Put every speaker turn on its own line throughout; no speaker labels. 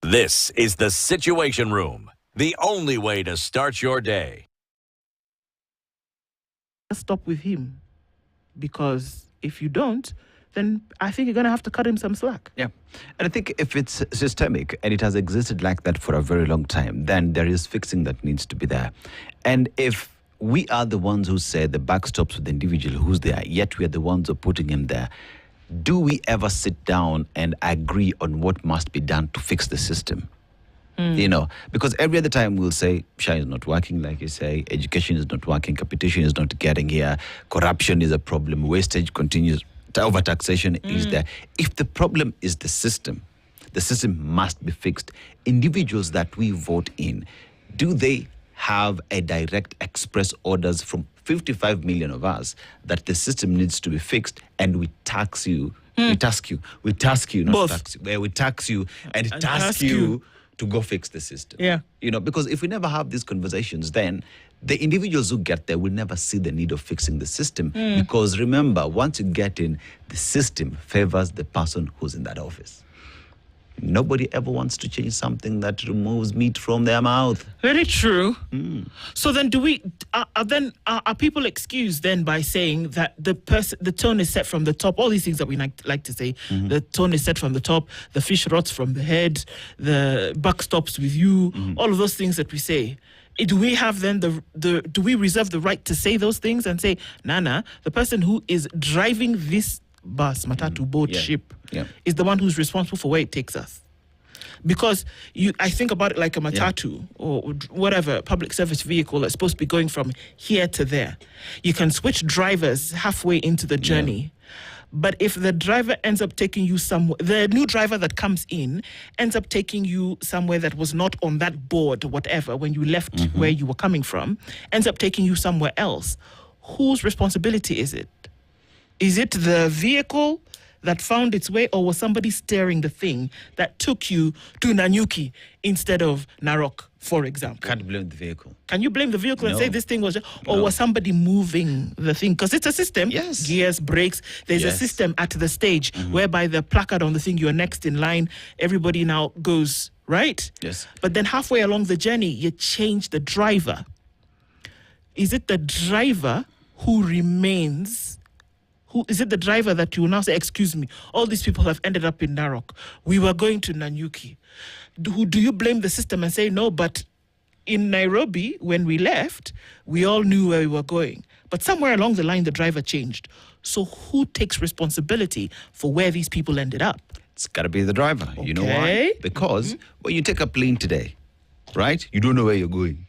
This is the Situation Room, the only way to start your day.
Stop with him, because if you don't, then I think you're going to have to cut him some slack.
Yeah. And I think if it's systemic and it has existed like that for a very long time, then there is fixing that needs to be there. And if we are the ones who say the buck stops with the individual who's there, yet we are the ones who are putting him there, do we ever sit down and agree on what must be done to fix the system? You know, because every other time we'll say, Shine is not working, like you say, education is not working, competition is not getting here, corruption is a problem, wastage continues, overtaxation is there. If the problem is the system must be fixed. Individuals that we vote in, do they have a direct express orders from 55 million of us that the system needs to be fixed, and we tax you, we task you, not
Both.
tax you, where we tax you and task you to go fix the system.
Yeah.
You know, because if we never have these conversations, then the individuals who get there will never see the need of fixing the system. Because remember, once you get in, the system favors the person who's in that office. Nobody ever wants to change something that removes meat from their mouth.
Very true. So then are people excused then by saying that the tone is set from the top? All these things that we like to say, the tone is set from the top, the fish rots from the head, the buck stops with you, all of those things that we say. Do we have then do we reserve the right to say those things and say, Nana, the person who is driving this bus, Matatu, boat, ship, is the one who's responsible for where it takes us? Because I think about it like a Matatu or whatever public service vehicle that's supposed to be going from here to there. You can switch drivers halfway into the journey. But if the driver ends up taking you somewhere, the new driver that comes in ends up taking you somewhere that was not on that board, whatever, when you left where you were coming from, ends up taking you somewhere else, whose responsibility is it? Is it the vehicle that found its way, or was somebody steering the thing that took you to Nanyuki instead of Narok, for example?
Can't blame the vehicle.
Can you blame the vehicle and
No.
say this thing was, or was somebody moving the thing? Because it's a system.
Yes.
Gears, brakes. There's a system at the stage whereby the placard on the thing, you're next in line. Everybody now goes, right?
Yes.
But then halfway along the journey, you change the driver. Is it the driver who remains? Is it the driver that you will now say, excuse me, all these people have ended up in Narok. We were going to Nanyuki. Do you blame the system and say, no, but in Nairobi, when we left, we all knew where we were going. But somewhere along the line, the driver changed. So who takes responsibility for where these people ended up?
It's got to be the driver.
Okay.
You know why? Because when you take a plane today, right, you don't know where you're going.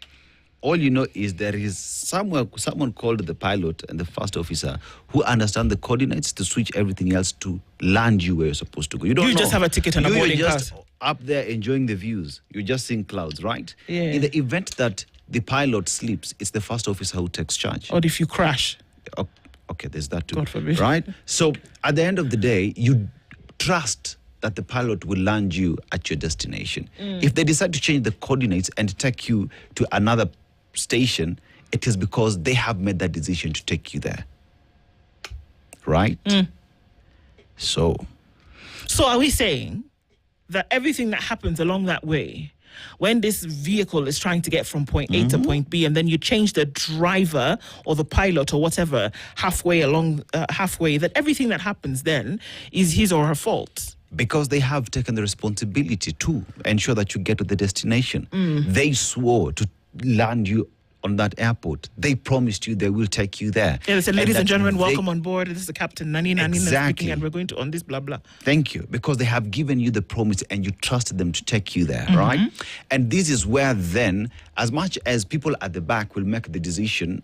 All you know is there is someone called the pilot and the first officer who understand the coordinates to switch everything else to land you where you're supposed to go. You don't know.
just have a ticket and a boarding
You're
pass.
just up there enjoying the views. You're just seeing clouds, right?
Yeah.
In the event that the pilot sleeps, it's the first officer who takes charge.
Or if you crash?
Okay, there's that too.
God forbid.
Right? So at the end of the day, you trust that the pilot will land you at your destination. If they decide to change the coordinates and take you to another station, it is because they have made that decision to take you there. Right? So
are we saying that everything that happens along that way, when this vehicle is trying to get from point A to point B, and then you change the driver or the pilot or whatever halfway, that everything that happens then is his or her fault?
because they have taken the responsibility to ensure that you get to the destination. They swore to land you on that airport. They promised you they will take you there.
Yeah, they said, ladies and gentlemen, welcome on board. This is the captain, Nani
Exactly.
speaking, and we're going to on this blah, blah.
Thank you, because they have given you the promise and you trusted them to take you there, right? And this is where then, as much as people at the back will make the decision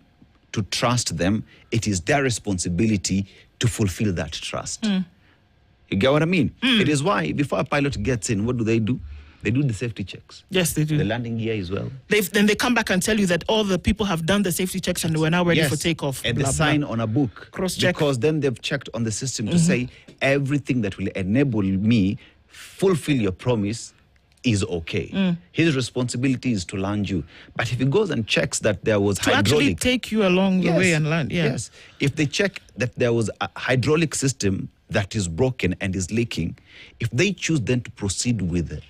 to trust them, it is their responsibility to fulfill that trust. You get what I mean? It is why before a pilot gets in, what do? They do the safety checks.
Yes, they do.
The landing gear as well.
Then they come back and tell you that all the people have done the safety checks and we're now ready for takeoff.
And
blah,
they sign
blah.
on a book.
Cross-check.
Because then they've checked on the system to say everything that will enable me fulfill your promise is okay. His responsibility is to land you. But if he goes and checks that there was
to
hydraulic...
actually take you along the way and land,
Yes. If they check that there was a hydraulic system that is broken and is leaking, if they choose then to proceed with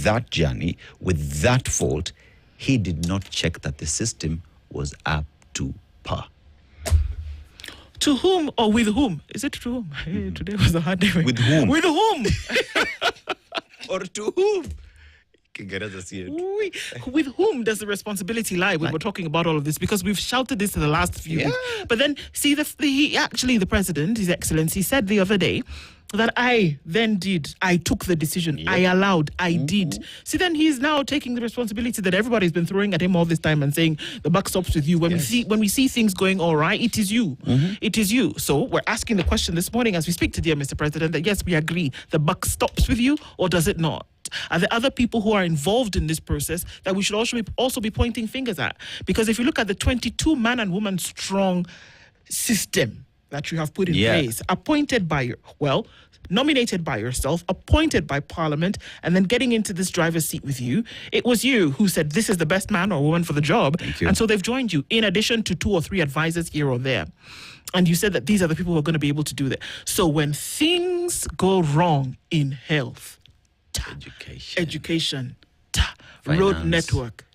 that journey, with that fault, he did not check that the system was up to par.
To whom or with whom? Is it to whom? Hey, today was a hard day.
With whom?
With whom?
Or to whom? Kiingereza see it.
With whom does the responsibility lie when we're talking about all of this? Because we've shouted this in the last few weeks. But then, see, the president, His Excellency, said the other day that I took the decision. Yep. I allowed. I did. See, then he's now taking the responsibility that everybody's been throwing at him all this time and saying the buck stops with you. When we see things going all right, it is you. It is you. So we're asking the question this morning as we speak to dear Mr. President that yes, we agree the buck stops with you, or does it not? Are there other people who are involved in this process that we should also be pointing fingers at? Because if you look at the 22 man and woman strong system that you have put in place, nominated by yourself, appointed by Parliament, and then getting into this driver's seat with you, it was you who said this is the best man or woman for the job. And so they've joined you, in addition to 2 or 3 advisors here or there. And you said that these are the people who are going to be able to do that. So when things go wrong in health, education, road network,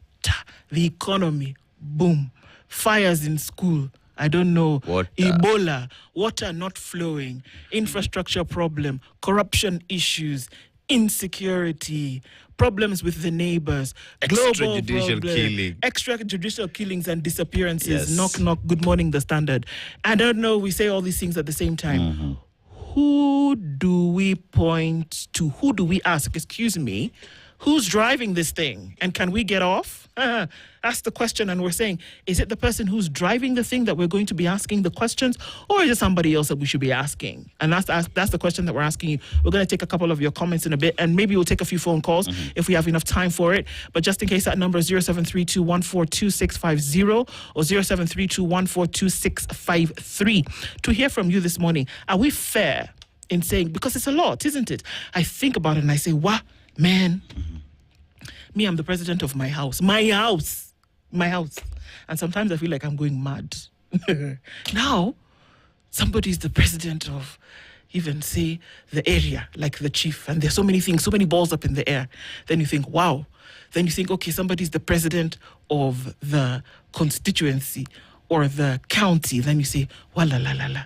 the economy, boom, fires in school, I don't know, Ebola, water not flowing, infrastructure problem, corruption issues, insecurity, problems with the neighbors, extrajudicial killings and disappearances, knock, knock, good morning, the Standard. I don't know, we say all these things at the same time. Who do we point to? Who do we ask? Excuse me, who's driving this thing? And can we get off? That's the question. And we're saying, is it the person who's driving the thing that we're going to be asking the questions, or is it somebody else that we should be asking? And that's the question that we're asking you. We're going to take a couple of your comments in a bit, and maybe we'll take a few phone calls if we have enough time for it. But just in case, that number is 0732142650 or 0732142653. To hear from you this morning, are we fair in saying, because it's a lot, isn't it? I think about it and I say, wow, man, me, I'm the president of my house. My house. And sometimes I feel like I'm going mad. Now, somebody's the president of, even say, the area, like the chief. And there's so many things, so many balls up in the air. Then you think, wow. Then you think, okay, somebody's the president of the constituency or the county. Then you say, wala la la la.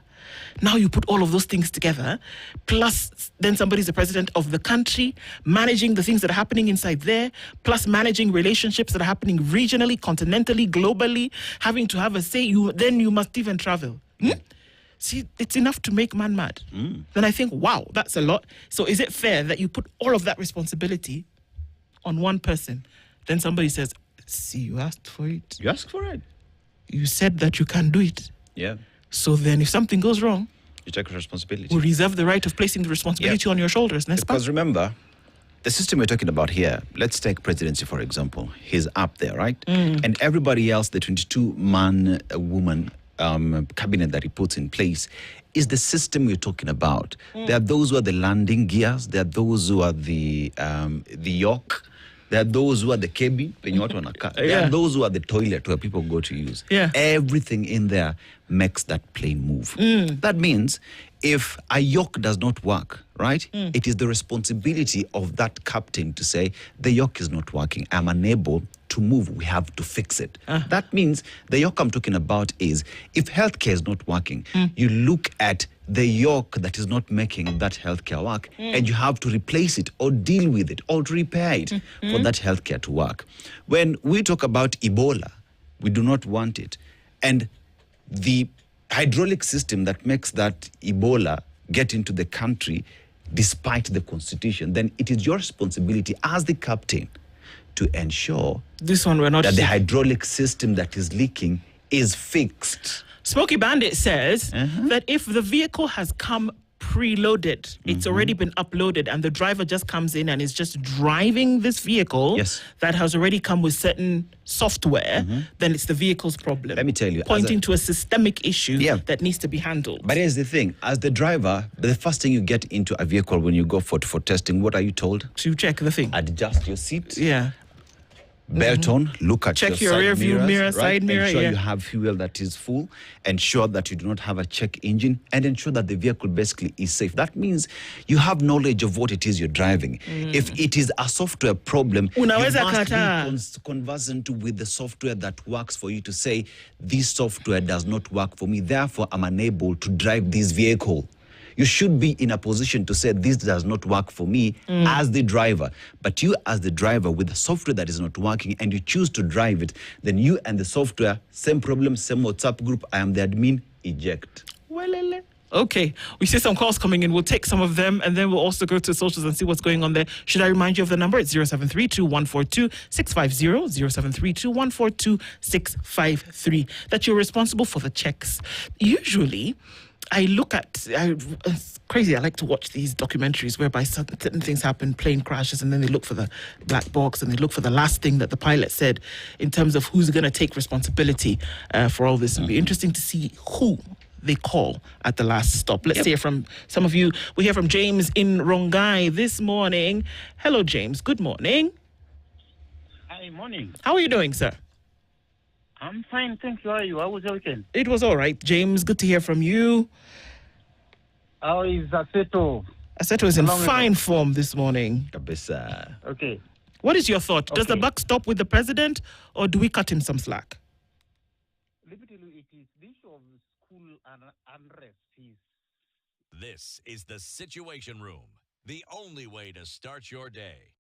Now you put all of those things together, plus then somebody's the president of the country, managing the things that are happening inside there, plus managing relationships that are happening regionally, continentally, globally, having to have a say. Then you must even travel. See, it's enough to make man mad. Then I think, wow, that's a lot. So is it fair that you put all of that responsibility on one person? Then somebody says, see, you asked for it.
You asked for it.
You said that you can do it.
Yeah.
So then if something goes wrong,
you take responsibility.
We reserve the right of placing the responsibility on your shoulders.
Because remember, the system we're talking about here, let's take presidency, for example. He's up there, right? And everybody else, the 22-man, woman cabinet that he puts in place, is the system we're talking about. There are those who are the landing gears. There are those who are the yoke. There are those who are the kebi, there are those who are the toilet where people go to use. Everything in there makes that plane move. That means if a yoke does not work, right, it is the responsibility of that captain to say, the yoke is not working. I'm unable to move. We have to fix it. That means the yoke I'm talking about is, if healthcare is not working, you look at the yoke that is not making that healthcare work, and you have to replace it or deal with it or to repair it for that healthcare to work. When we talk about Ebola, we do not want it. And the hydraulic system that makes that Ebola get into the country despite the constitution, then it is your responsibility as the captain to ensure that the hydraulic system that is leaking is fixed.
Smokey Bandit says that if the vehicle has come preloaded, it's already been uploaded, and the driver just comes in and is just driving this vehicle that has already come with certain software, then it's the vehicle's problem.
Let me tell you.
Pointing to a systemic issue that needs to be handled.
But here's the thing. As the driver, the first thing you get into a vehicle when you go for testing, what are you told?
So you check the thing.
Adjust your seat.
Yeah.
Belt on, look at
Check
your
your rear
side
view
mirrors,
mirror,
right?
side mirror,
Ensure
yeah.
you have fuel that is full, ensure that you do not have a check engine, and ensure that the vehicle basically is safe. That means you have knowledge of what it is you're driving. If it is a software problem, you
Unaweza
must
kataa.
be conversant with the software that works for you to say, this software does not work for me, therefore I'm unable to drive this vehicle. You should be in a position to say, this does not work for me as the driver. But you as the driver with the software that is not working and you choose to drive it, then you and the software, same problem, same WhatsApp group, I am the admin, eject.
Welele. Okay, we see some calls coming in. We'll take some of them and then we'll also go to socials and see what's going on there. Should I remind you of the number? It's 0732-142-650, 0732-142-653. That you're responsible for the checks. Usually, it's crazy. I like to watch these documentaries whereby certain things happen, plane crashes, and then they look for the black box and they look for the last thing that the pilot said in terms of who's going to take responsibility for all this. It'll be interesting to see who they call at the last stop. Let's hear from some of you. We hear from James in Rongai this morning. Hello, James. Good morning.
Hi, morning.
How are you doing, sir?
I'm fine, thank you. How are you? How was your weekend?
It was all right, James. Good to hear from you.
How is Aseto?
Aseto is in fine form this morning.
Kabisa.
Okay.
What is your thought? Does the
Okay.
buck stop with the president or do we cut him some slack?
Literally, it is the issue of school unrest.
This is the Situation Room, the only way to start your day.